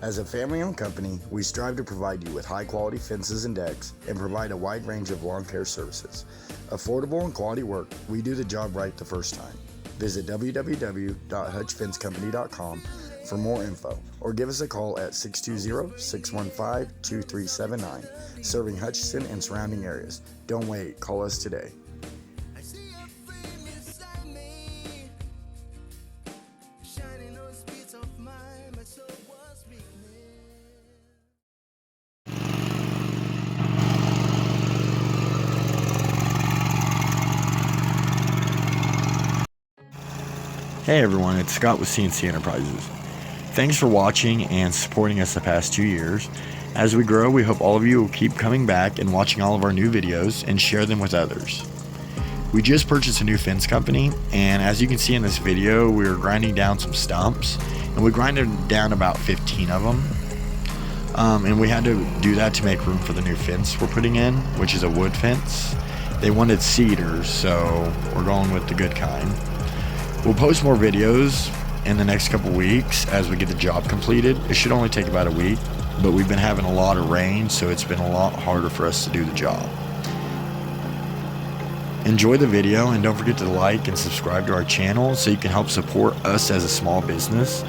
As a family-owned company, we strive to provide you with high-quality fences and decks and provide a wide range of lawn care services. Affordable and quality work, we do the job right the first time. Visit www.hutchfencecompany.com for more info or give us a call at 620-615-2379, serving Hutchinson and surrounding areas. Don't wait, call us today. Hey everyone, it's Scott with CNC Enterprises. Thanks for watching and supporting us the past 2 years. As we grow, we hope all of you will keep coming back and watching all of our new videos and share them with others. We just purchased a new fence company, and as you can see in this video, we are grinding down some stumps, and we grinded down about 15 of them. And we had to do that to make room for the new fence we're putting in, which is a wood fence. They wanted cedars, so we're going with the good kind. We'll post more videos in the next couple weeks as we get the job completed. It should only take about a week, but we've been having a lot of rain, so it's been a lot harder for us to do the job. Enjoy the video, and don't forget to like and subscribe to our channel so you can help support us as a small business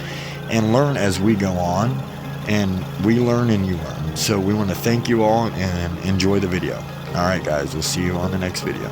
and learn as we go on. And we learn and you learn. So we want to thank you all and enjoy the video. All right, guys, we'll see you on the next video.